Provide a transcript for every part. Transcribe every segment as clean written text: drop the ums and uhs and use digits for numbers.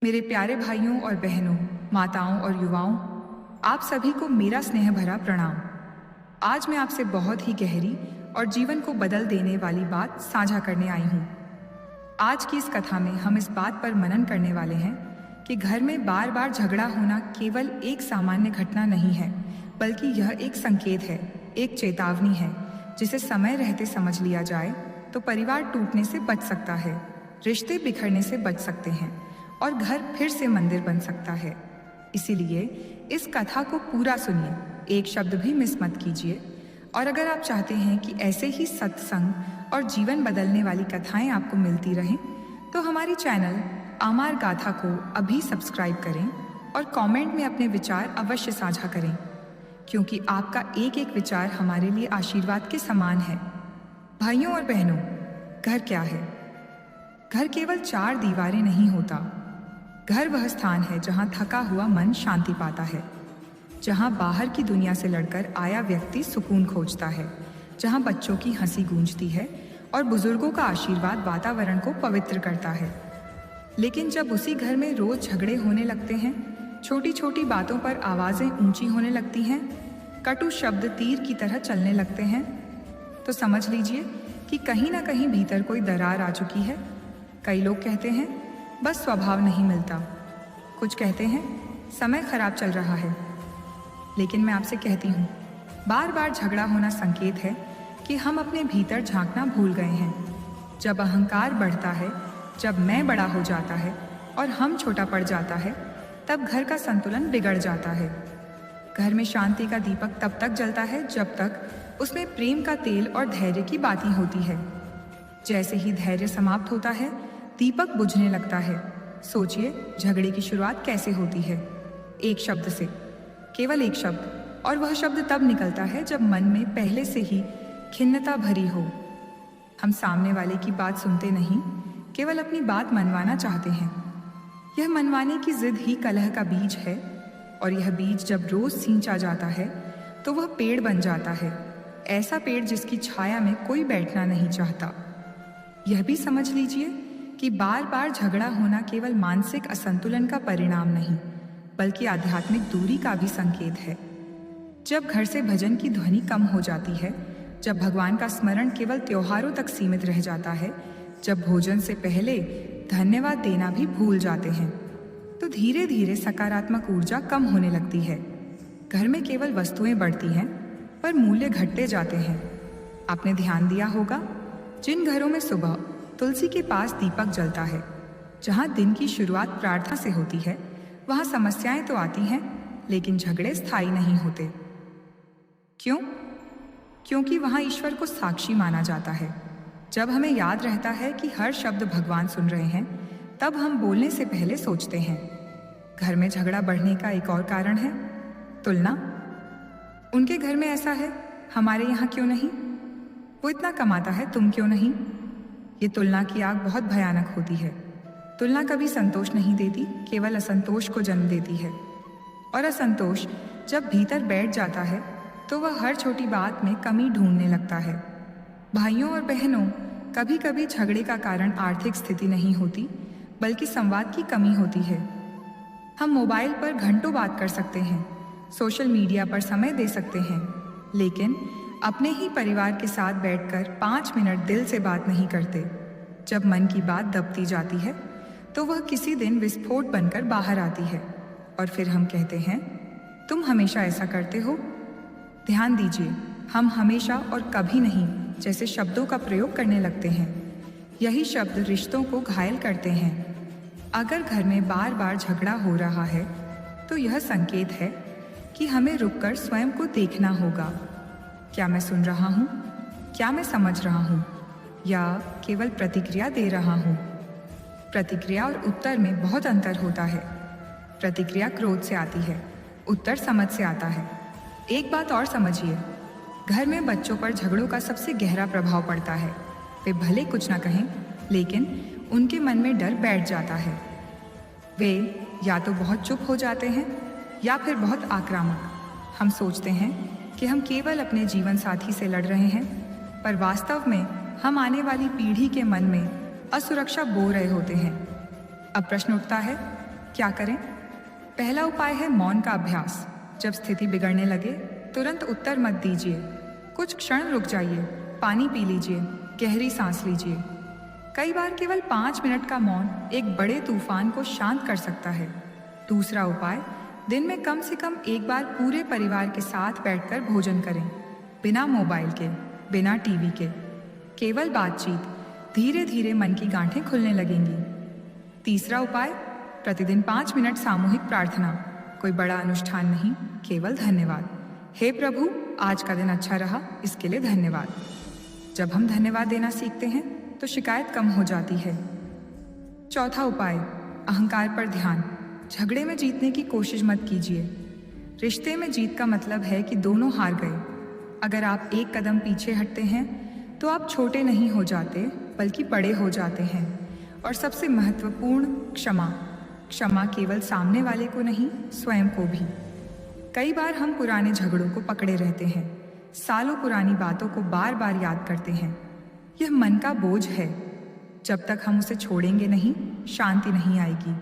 मेरे प्यारे भाइयों और बहनों, माताओं और युवाओं, आप सभी को मेरा स्नेह भरा प्रणाम। आज मैं आपसे बहुत ही गहरी और जीवन को बदल देने वाली बात साझा करने आई हूँ। आज की इस कथा में हम इस बात पर मनन करने वाले हैं कि घर में बार बार झगड़ा होना केवल एक सामान्य घटना नहीं है, बल्कि यह एक संकेत है, एक चेतावनी है, जिसे समय रहते समझ लिया जाए तो परिवार टूटने से बच सकता है, रिश्ते बिखरने से बच सकते हैं और घर फिर से मंदिर बन सकता है। इसीलिए इस कथा को पूरा सुनिए, एक शब्द भी मिस मत कीजिए। और अगर आप चाहते हैं कि ऐसे ही सत्संग और जीवन बदलने वाली कथाएं आपको मिलती रहें, तो हमारी चैनल अमर गाथा को अभी सब्सक्राइब करें और कमेंट में अपने विचार अवश्य साझा करें, क्योंकि आपका एक एक विचार हमारे लिए आशीर्वाद के समान है। भाइयों और बहनों, घर क्या है? घर केवल चार दीवारें नहीं होता। घर वह स्थान है जहाँ थका हुआ मन शांति पाता है, जहाँ बाहर की दुनिया से लड़कर आया व्यक्ति सुकून खोजता है, जहाँ बच्चों की हंसी गूंजती है और बुजुर्गों का आशीर्वाद वातावरण को पवित्र करता है। लेकिन जब उसी घर में रोज झगड़े होने लगते हैं, छोटी छोटी बातों पर आवाज़ें ऊंची होने लगती हैं, कटु शब्द तीर की तरह चलने लगते हैं, तो समझ लीजिए कि कहीं ना कहीं भीतर कोई दरार आ चुकी है। कई लोग कहते हैं बस स्वभाव नहीं मिलता, कुछ कहते हैं समय खराब चल रहा है। लेकिन मैं आपसे कहती हूँ, बार बार झगड़ा होना संकेत है कि हम अपने भीतर झांकना भूल गए हैं। जब अहंकार बढ़ता है, जब मैं बड़ा हो जाता है और हम छोटा पड़ जाता है, तब घर का संतुलन बिगड़ जाता है। घर में शांति का दीपक तब तक जलता है जब तक उसमें प्रेम का तेल और धैर्य की बाती होती है। जैसे ही धैर्य समाप्त होता है, दीपक बुझने लगता है। सोचिए, झगड़े की शुरुआत कैसे होती है? एक शब्द से, केवल एक शब्द, और वह शब्द तब निकलता है जब मन में पहले से ही खिन्नता भरी हो। हम सामने वाले की बात सुनते नहीं, केवल अपनी बात मनवाना चाहते हैं। यह मनवाने की जिद ही कलह का बीज है, और यह बीज जब रोज सींचा जाता है तो वह पेड़ बन जाता है, ऐसा पेड़ जिसकी छाया में कोई बैठना नहीं चाहता। यह भी समझ लीजिए कि बार बार झगड़ा होना केवल मानसिक असंतुलन का परिणाम नहीं, बल्कि आध्यात्मिक दूरी का भी संकेत है। जब घर से भजन की ध्वनि कम हो जाती है, जब भगवान का स्मरण केवल त्योहारों तक सीमित रह जाता है, जब भोजन से पहले धन्यवाद देना भी भूल जाते हैं, तो धीरे धीरे सकारात्मक ऊर्जा कम होने लगती है। घर में केवल वस्तुएं बढ़ती हैं, पर मूल्य घटते जाते हैं। आपने ध्यान दिया होगा, जिन घरों में सुबह तुलसी के पास दीपक जलता है, जहाँ दिन की शुरुआत प्रार्थना से होती है, वहाँ समस्याएं तो आती हैं, लेकिन झगड़े स्थायी नहीं होते। क्यों? क्योंकि वहाँ ईश्वर को साक्षी माना जाता है। जब हमें याद रहता है कि हर शब्द भगवान सुन रहे हैं, तब हम बोलने से पहले सोचते हैं। घर में झगड़ा बढ़ने का एक और कारण है तुलना। उनके घर में ऐसा है, हमारे यहाँ क्यों नहीं? वो इतना कमाता है, तुम क्यों नहीं? ये तुलना की आग बहुत भयानक होती है। तुलना कभी संतोष नहीं देती, केवल असंतोष को जन्म देती है। और असंतोष जब भीतर बैठ जाता है, तो वह हर छोटी बात में कमी ढूंढने लगता है। भाइयों और बहनों, कभी कभी झगड़े का कारण आर्थिक स्थिति नहीं होती, बल्कि संवाद की कमी होती है। हम मोबाइल पर घंटों बात कर सकते हैं, सोशल मीडिया पर समय दे सकते हैं, लेकिन अपने ही परिवार के साथ बैठकर 5 मिनट दिल से बात नहीं करते। जब मन की बात दबती जाती है, तो वह किसी दिन विस्फोट बनकर बाहर आती है, और फिर हम कहते हैं, तुम हमेशा ऐसा करते हो। ध्यान दीजिए, हम हमेशा और कभी नहीं जैसे शब्दों का प्रयोग करने लगते हैं। यही शब्द रिश्तों को घायल करते हैं। अगर घर में बार बार झगड़ा हो रहा है, तो यह संकेत है कि हमें रुककर स्वयं को देखना होगा। क्या मैं सुन रहा हूँ? क्या मैं समझ रहा हूँ? या केवल प्रतिक्रिया दे रहा हूँ? प्रतिक्रिया और उत्तर में बहुत अंतर होता है। प्रतिक्रिया क्रोध से आती है, उत्तर समझ से आता है। एक बात और समझिए, घर में बच्चों पर झगड़ों का सबसे गहरा प्रभाव पड़ता है। वे भले कुछ ना कहें, लेकिन उनके मन में डर बैठ जाता है। वे या तो बहुत चुप हो जाते हैं या फिर बहुत आक्रामक। हम सोचते हैं कि हम केवल अपने जीवन साथी से लड़ रहे हैं, पर वास्तव में हम आने वाली पीढ़ी के मन में असुरक्षा बो रहे होते हैं। अब प्रश्न उठता है, क्या करें? पहला उपाय है मौन का अभ्यास। जब स्थिति बिगड़ने लगे तुरंत उत्तर मत दीजिए। कुछ क्षण रुक जाइए, पानी पी लीजिए, गहरी सांस लीजिए। कई बार केवल 5 मिनट का मौन एक बड़े तूफान को शांत कर सकता है। दूसरा उपाय, दिन में कम से कम एक बार पूरे परिवार के साथ बैठकर भोजन करें, बिना मोबाइल के, बिना टीवी के। केवल बातचीत। धीरे धीरे मन की गांठें खुलने लगेंगी। तीसरा उपाय, प्रतिदिन 5 मिनट सामूहिक प्रार्थना। कोई बड़ा अनुष्ठान नहीं, केवल धन्यवाद। हे प्रभु, आज का दिन अच्छा रहा, इसके लिए धन्यवाद। जब हम धन्यवाद देना सीखते हैं तो शिकायत कम हो जाती है। चौथा उपाय, अहंकार पर ध्यान। झगड़े में जीतने की कोशिश मत कीजिए। रिश्ते में जीत का मतलब है कि दोनों हार गए। अगर आप एक कदम पीछे हटते हैं तो आप छोटे नहीं हो जाते, बल्कि बड़े हो जाते हैं। और सबसे महत्वपूर्ण, क्षमा। क्षमा केवल सामने वाले को नहीं, स्वयं को भी। कई बार हम पुराने झगड़ों को पकड़े रहते हैं, सालों पुरानी बातों को बार बार याद करते हैं। यह मन का बोझ है। जब तक हम उसे छोड़ेंगे नहीं, शांति नहीं आएगी।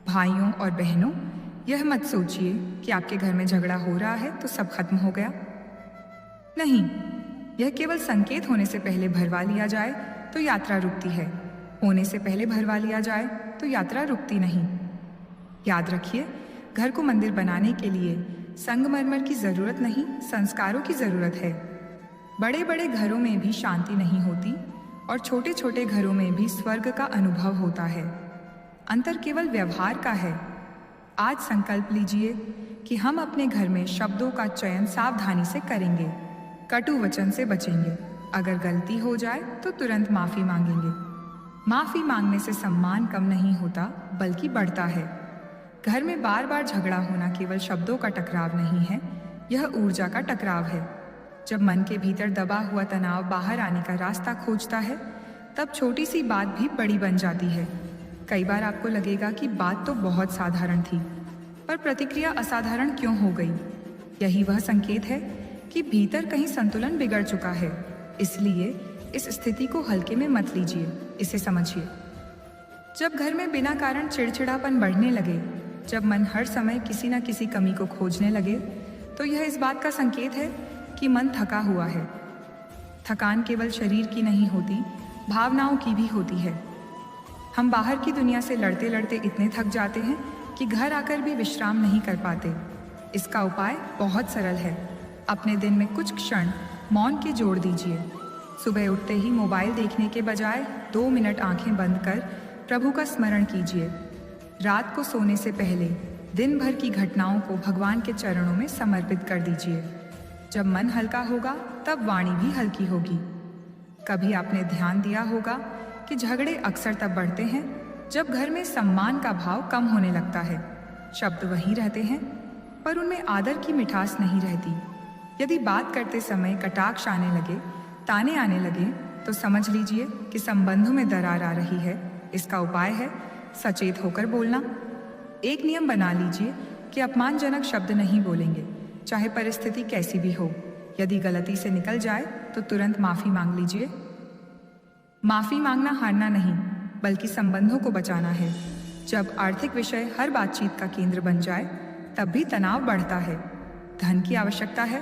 भाइयों और बहनों, यह मत सोचिए कि आपके घर में झगड़ा हो रहा है तो सब खत्म हो गया। नहीं, यह केवल संकेत होने से पहले भरवा लिया जाए तो यात्रा रुकती है। होने से पहले भरवा लिया जाए तो यात्रा रुकती नहीं। याद रखिए, घर को मंदिर बनाने के लिए संगमरमर की जरूरत नहीं, संस्कारों की जरूरत है। बड़े बड़े घरों में भी शांति नहीं होती और छोटे छोटे घरों में भी स्वर्ग का अनुभव होता है। अंतर केवल व्यवहार का है। आज संकल्प लीजिए कि हम अपने घर में शब्दों का चयन सावधानी से करेंगे, कटु वचन से बचेंगे। अगर गलती हो जाए तो तुरंत माफी मांगेंगे। माफी मांगने से सम्मान कम नहीं होता, बल्कि बढ़ता है। घर में बार बार झगड़ा होना केवल शब्दों का टकराव नहीं है, यह ऊर्जा का टकराव है। जब मन के भीतर दबा हुआ तनाव बाहर आने का रास्ता खोजता है, तब छोटी सी बात भी बड़ी बन जाती है। कई बार आपको लगेगा कि बात तो बहुत साधारण थी, पर प्रतिक्रिया असाधारण क्यों हो गई? यही वह संकेत है कि भीतर कहीं संतुलन बिगड़ चुका है। इसलिए इस स्थिति को हल्के में मत लीजिए, इसे समझिए। जब घर में बिना कारण चिड़चिड़ापन बढ़ने लगे, जब मन हर समय किसी न किसी कमी को खोजने लगे, तो यह इस बात का संकेत है कि मन थका हुआ है। थकान केवल शरीर की नहीं होती, भावनाओं की भी होती है। हम बाहर की दुनिया से लड़ते लड़ते इतने थक जाते हैं कि घर आकर भी विश्राम नहीं कर पाते। इसका उपाय बहुत सरल है। अपने दिन में कुछ क्षण मौन के जोड़ दीजिए। सुबह उठते ही मोबाइल देखने के बजाय 2 मिनट आंखें बंद कर प्रभु का स्मरण कीजिए। रात को सोने से पहले दिन भर की घटनाओं को भगवान के चरणों में समर्पित कर दीजिए। जब मन हल्का होगा तब वाणी भी हल्की होगी। कभी आपने ध्यान दिया होगा कि झगड़े अक्सर तब बढ़ते हैं जब घर में सम्मान का भाव कम होने लगता है। शब्द वही रहते हैं, पर उनमें आदर की मिठास नहीं रहती। यदि बात करते समय कटाक्ष आने लगे, ताने आने लगे, तो समझ लीजिए कि संबंधों में दरार आ रही है। इसका उपाय है सचेत होकर बोलना। एक नियम बना लीजिए कि अपमानजनक शब्द नहीं बोलेंगे, चाहे परिस्थिति कैसी भी हो। यदि गलती से निकल जाए तो तुरंत माफी मांग लीजिए। माफी मांगना हारना नहीं, बल्कि संबंधों को बचाना है। जब आर्थिक विषय हर बातचीत का केंद्र बन जाए, तब भी तनाव बढ़ता है। धन की आवश्यकता है,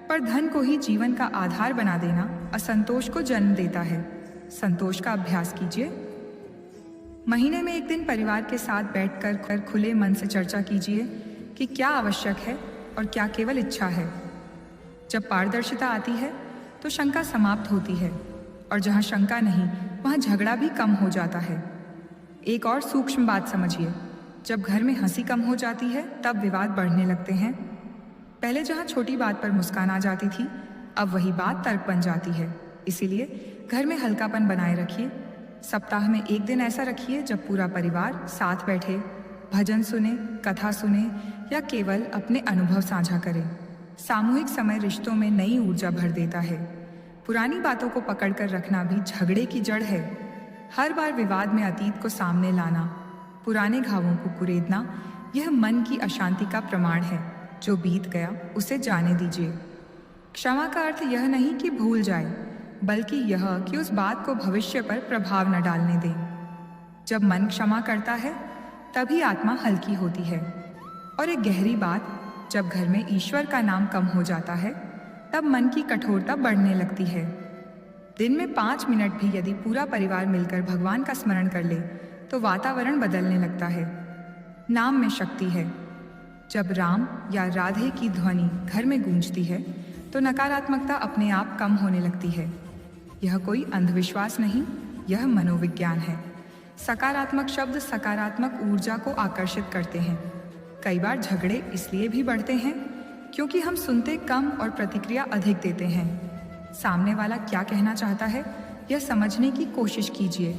पर धन को ही जीवन का आधार बना देना असंतोष को जन्म देता है। संतोष का अभ्यास कीजिए। महीने में एक दिन परिवार के साथ बैठकर खुले मन से चर्चा कीजिए कि क्या आवश्यक है और क्या केवल इच्छा है। जब पारदर्शिता आती है तो शंका समाप्त होती है, और जहाँ शंका नहीं, वहाँ झगड़ा भी कम हो जाता है। एक और सूक्ष्म बात समझिए, जब घर में हंसी कम हो जाती है तब विवाद बढ़ने लगते हैं। पहले जहाँ छोटी बात पर मुस्कान आ जाती थी, अब वही बात तर्क बन जाती है। इसीलिए घर में हल्कापन बनाए रखिए। सप्ताह में एक दिन ऐसा रखिए जब पूरा परिवार साथ बैठे, भजन सुने, कथा सुने या केवल अपने अनुभव साझा करें। सामूहिक समय रिश्तों में नई ऊर्जा भर देता है। पुरानी बातों को पकड़कर रखना भी झगड़े की जड़ है। हर बार विवाद में अतीत को सामने लाना, पुराने घावों को कुरेदना, यह मन की अशांति का प्रमाण है। जो बीत गया उसे जाने दीजिए। क्षमा का अर्थ यह नहीं कि भूल जाए, बल्कि यह कि उस बात को भविष्य पर प्रभाव न डालने दें। जब मन क्षमा करता है तभी आत्मा हल्की होती है। और एक गहरी बात, जब घर में ईश्वर का नाम कम हो जाता है तब मन की कठोरता बढ़ने लगती है। दिन में 5 मिनट भी यदि पूरा परिवार मिलकर भगवान का स्मरण कर ले तो वातावरण बदलने लगता है। नाम में शक्ति है। जब राम या राधे की ध्वनि घर में गूंजती है तो नकारात्मकता अपने आप कम होने लगती है। यह कोई अंधविश्वास नहीं, यह मनोविज्ञान है। सकारात्मक शब्द सकारात्मक ऊर्जा को आकर्षित करते हैं। कई बार झगड़े इसलिए भी बढ़ते हैं क्योंकि हम सुनते कम और प्रतिक्रिया अधिक देते हैं। सामने वाला क्या कहना चाहता है यह समझने की कोशिश कीजिए।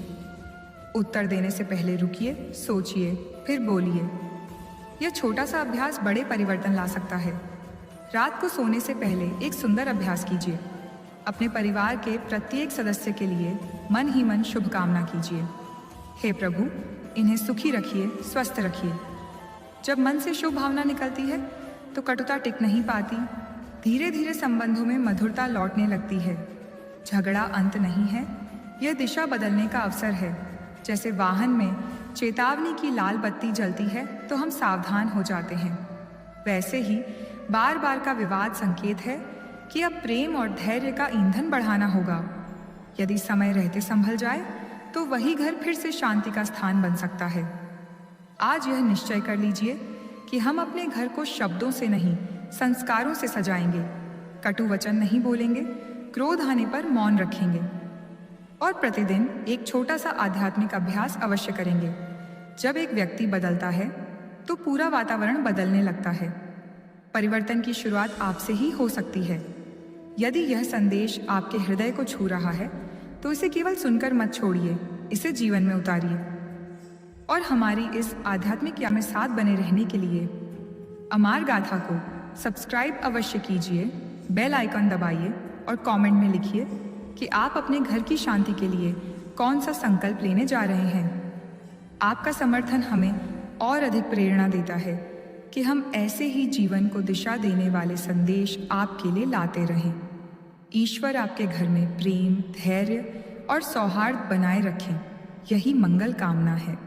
उत्तर देने से पहले रुकिए, सोचिए, फिर बोलिए। यह छोटा सा अभ्यास बड़े परिवर्तन ला सकता है। रात को सोने से पहले एक सुंदर अभ्यास कीजिए। अपने परिवार के प्रत्येक सदस्य के लिए मन ही मन शुभकामना कीजिए। हे प्रभु, इन्हें सुखी रखिए, स्वस्थ रखिए। जब मन से शुभ भावना निकलती है तो कटुता टिक नहीं पाती। धीरे धीरे संबंधों में मधुरता लौटने लगती है। झगड़ा अंत नहीं है, यह दिशा बदलने का अवसर है। जैसे वाहन में चेतावनी की लाल बत्ती जलती है तो हम सावधान हो जाते हैं, वैसे ही बार बार का विवाद संकेत है कि अब प्रेम और धैर्य का ईंधन बढ़ाना होगा। यदि समय रहते संभल जाए तो वही घर फिर से शांति का स्थान बन सकता है। आज यह निश्चय कर लीजिए कि हम अपने घर को शब्दों से नहीं, संस्कारों से सजाएंगे। कटु वचन नहीं बोलेंगे, क्रोध आने पर मौन रखेंगे और प्रतिदिन एक छोटा सा आध्यात्मिक अभ्यास अवश्य करेंगे। जब एक व्यक्ति बदलता है तो पूरा वातावरण बदलने लगता है। परिवर्तन की शुरुआत आपसे ही हो सकती है। यदि यह संदेश आपके हृदय को छू रहा है तो इसे केवल सुनकर मत छोड़िए, इसे जीवन में उतारिए। और हमारी इस आध्यात्मिक यात्रा में साथ बने रहने के लिए अमर गाथा को सब्सक्राइब अवश्य कीजिए, बेल आइकन दबाइए और कमेंट में लिखिए कि आप अपने घर की शांति के लिए कौन सा संकल्प लेने जा रहे हैं। आपका समर्थन हमें और अधिक प्रेरणा देता है कि हम ऐसे ही जीवन को दिशा देने वाले संदेश आपके लिए लाते रहें। ईश्वर आपके घर में प्रेम, धैर्य और सौहार्द बनाए रखें, यही मंगल कामना है।